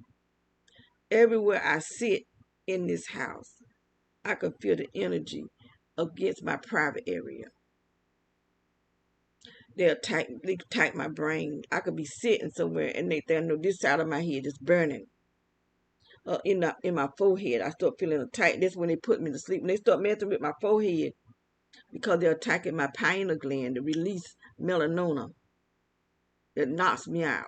Everywhere I sit in this house, I can feel the energy against my private area. They attack my brain. I could be sitting somewhere and they know this side of my head is burning. In my forehead, I start feeling attacked. That's when they put me to sleep. When they start messing with my forehead, because they're attacking my pineal gland to release melanoma that knocks me out.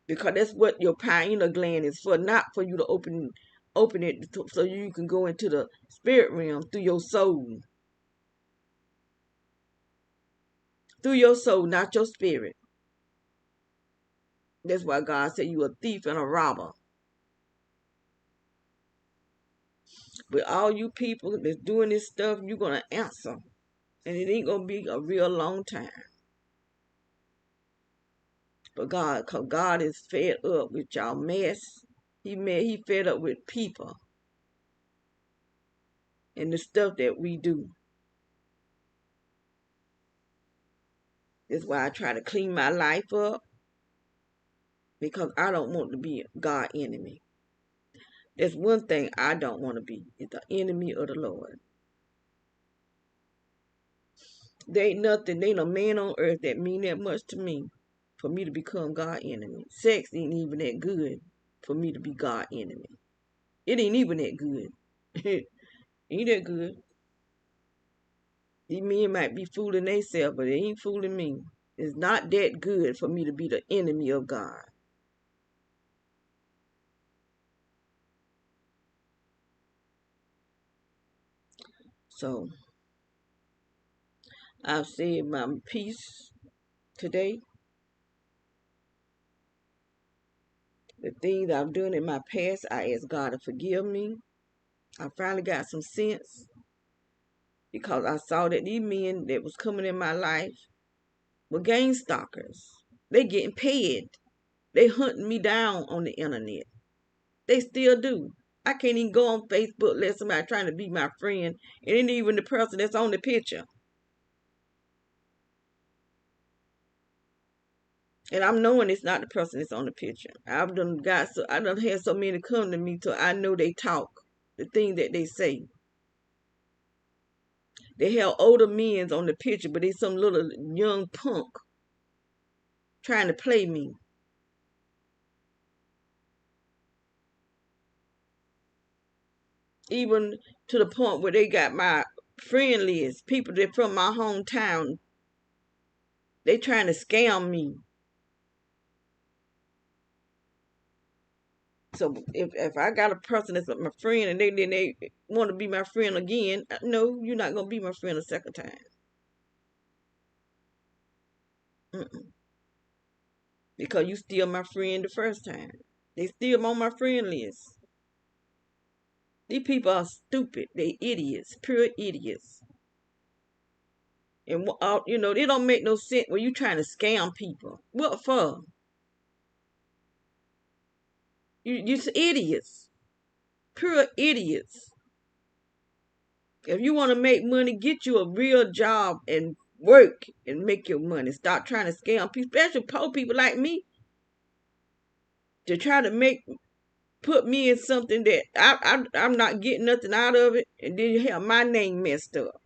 Because that's what your pineal gland is for, not for you to open it so you can go into the spirit realm through your soul. Through your soul, not your spirit. That's why God said you a thief and a robber. But all you people that's doing this stuff, you're going to answer. And it ain't going to be a real long time. But because God is fed up with y'all mess. He fed up with people. And the stuff that we do. That's why I try to clean my life up. Because I don't want to be God's enemy. There's one thing I don't want to be. It's the enemy of the Lord. There ain't a man on earth that mean that much to me for me to become God's enemy. Sex ain't even that good for me to be God's enemy. It ain't even that good. Ain't that good. These men might be fooling themselves, but they ain't fooling me. It's not that good for me to be the enemy of God. So, I've said my piece today. The things I've done in my past, I ask God to forgive me. I finally got some sense because I saw that these men that was coming in my life were gang stalkers. They getting paid. They hunting me down on the internet. They still do. I can't even go on Facebook let somebody trying to be my friend. It ain't even the person that's on the picture. And I'm knowing it's not the person that's on the picture. I done had so many come to me till I know they talk. The thing that they say. They have older men on the picture, but they some little young punk trying to play me. Even to the point where they got my friend list, people that from my hometown. They trying to scam me. So if I got a person that's my friend and they want to be my friend again, no, you're not gonna be my friend a second time. Mm-mm. Because you still my friend the first time. They still on my friend list. These people are stupid. They idiots, pure idiots. And they don't make no sense when you trying to scam people. What for? You idiots, pure idiots. If you want to make money, get you a real job and work and make your money. Stop trying to scam people, especially poor people like me, to try to put me in something that I'm not getting nothing out of it, and then you have my name messed up.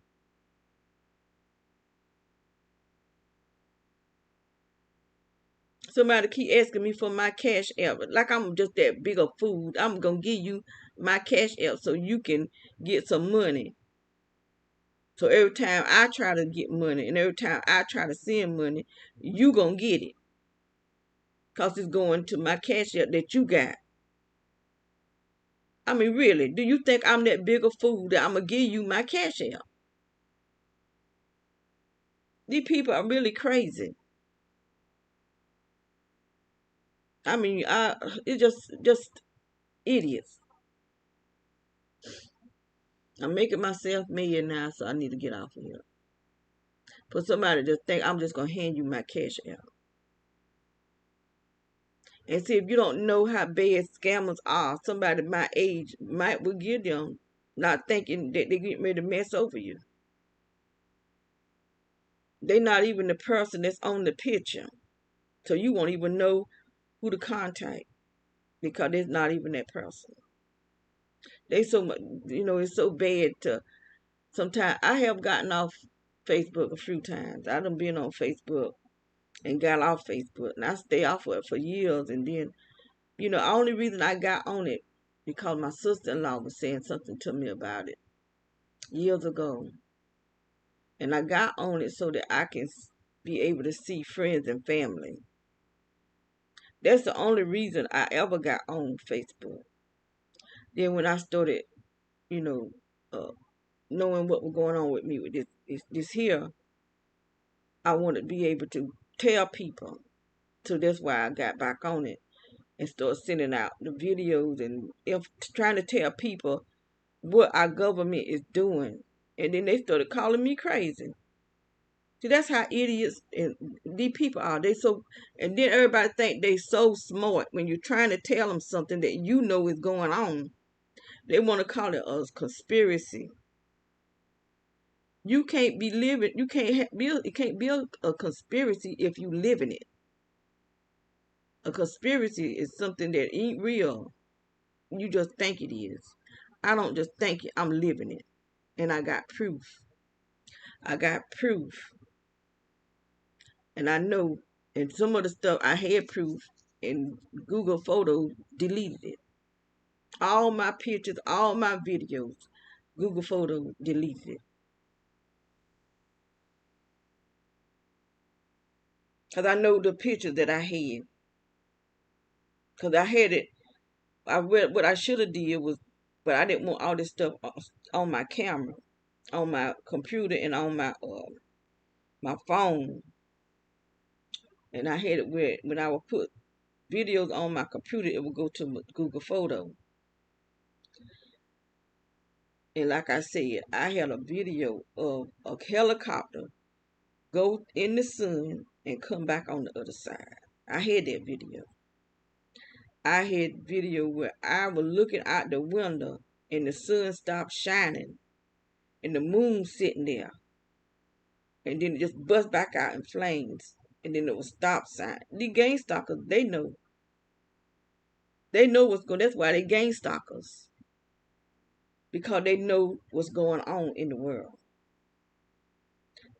Somebody keep asking me for my cash app. Like I'm just that big a fool. I'm going to give you my cash app so you can get some money. So every time I try to get money and every time I try to send money, you going to get it. Because it's going to my cash app that you got. I mean, really, do you think I'm that big a fool that I'm going to give you my cash app? These people are really crazy. I mean, it's just idiots. I'm making myself million now, so I need to get off of here. For somebody to think I'm just going to hand you my cash app. And see, if you don't know how bad scammers are, somebody my age might will give them, not thinking that they're getting ready to mess over you. They're not even the person that's on the picture. So you won't even know who to contact because it's not even that person. They so much, it's so bad to sometimes. I have gotten off Facebook a few times. I done been on Facebook and got off Facebook, and I stay off of it for years. And then, the only reason I got on it because my sister-in-law was saying something to me about it years ago, and I got on it so that I can be able to see friends and family. That's the only reason I ever got on Facebook. Then when I started, you know, uh, knowing what was going on with me with this here, I wanted to be able to tell people. So that's why I got back on it and started sending out the videos and trying to tell people what our government is doing. And then they started calling me crazy. See, that's how idiots and these people are. And then everybody think they so smart when you're trying to tell them something that you know is going on. They want to call it a conspiracy. You can't be living. You can't build. It can't build a conspiracy if you live in it. A conspiracy is something that ain't real. You just think it is. I don't just think it. I'm living it, and I got proof. I got proof, and I know. And some of the stuff I had proof, and Google Photos deleted it. All my pictures, all my videos, Google Photos deleted it. Because I know the pictures that I had. Because I had it. What I should have did was, but I didn't want all this stuff on my camera, on my computer, and on my phone. And I had it where when I would put videos on my computer, it would go to Google Photo. And like I said, I had a video of a helicopter go in the sun and come back on the other side. I had that video. I had video where I was looking out the window and the sun stopped shining and the moon sitting there. And then it just bust back out in flames. And then it was stop sign. The gang stalkers, they know. They know what's going on. That's why they gang stalkers. Because they know what's going on in the world.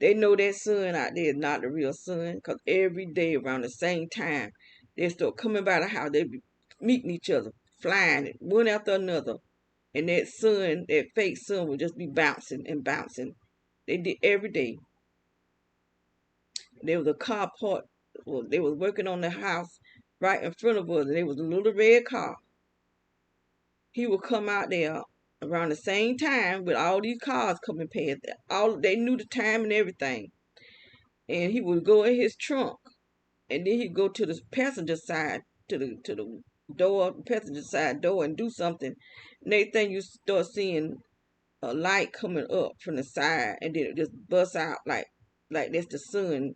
They know that sun out there is not the real sun. Because every day around the same time, they start coming by the house. They be meeting each other, flying one after another. And that sun, that fake sun, would just be bouncing and bouncing. They did every day. There was a car parked. Well, they was working on the house right in front of us, and there was a little red car. He would come out there around the same time with all these cars coming past. They knew the time and everything, and he would go in his trunk, and then he'd go to the passenger side, to the door, passenger side door, and do something. Next thing you start seeing a light coming up from the side, and then it just busts out like that's the sun,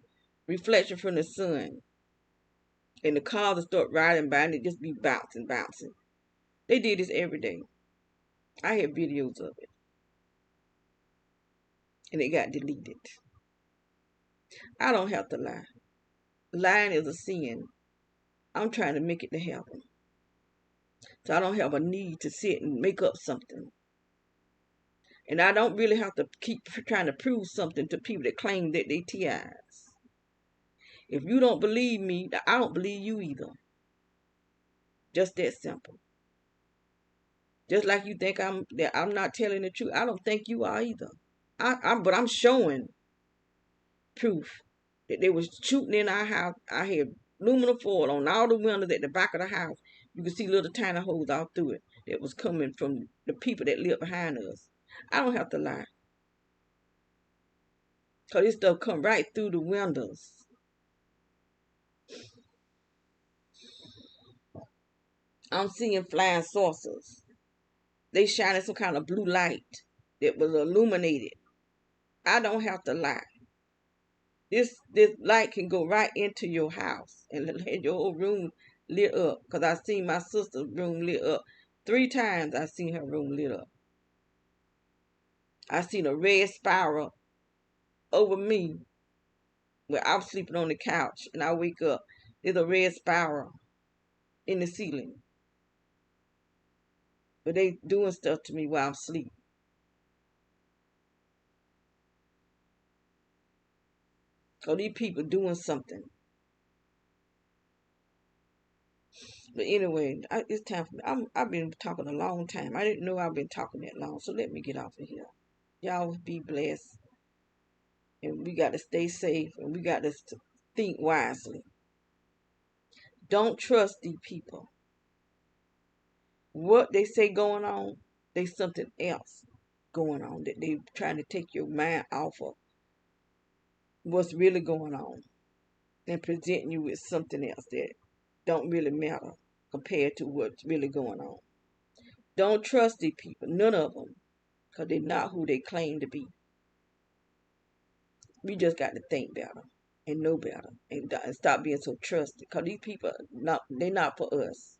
reflection from the sun. And the cars would start riding by and it just be bouncing, bouncing. They did this every day. I have videos of it. And it got deleted. I don't have to lie. Lying is a sin. I'm trying to make it to heaven. So I don't have a need to sit and make up something. And I don't really have to keep trying to prove something to people that claim that they TIs. If you don't believe me, I don't believe you either. Just that simple. Just like you think I'm not telling the truth, I don't think you are either. But I'm showing proof that they was shooting in our house. I had aluminum foil on all the windows at the back of the house. You could see little tiny holes all through it that was coming from the people that live behind us. I don't have to lie. Because this stuff come right through the windows. I'm seeing flying saucers. They shining some kind of blue light that was illuminated. I don't have to lie. This light can go right into your house and let your whole room lit up. Because I seen my sister's room lit up. 3 times I seen her room lit up. I seen a red spiral over me where I'm sleeping on the couch and I wake up There's a red spiral in the ceiling. But they doing stuff to me while I'm asleep. So these people doing something. But anyway, it's time for me. I've been talking a long time. I didn't know I've been talking that long. So let me get off of here. Y'all be blessed. And we got to stay safe. And we got to think wisely. Don't trust these people. What they say going on, there's something else going on. That they trying to take your mind off of what's really going on. And presenting you with something else that don't really matter compared to what's really going on. Don't trust these people, none of them, because they're not who they claim to be. We just got to think better and know better and stop being so trusted, because these people, they're not for us.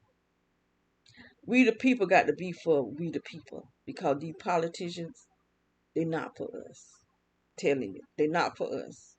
We the people got to be for we the people, because these politicians, they're not for us. I'm telling you, they're not for us.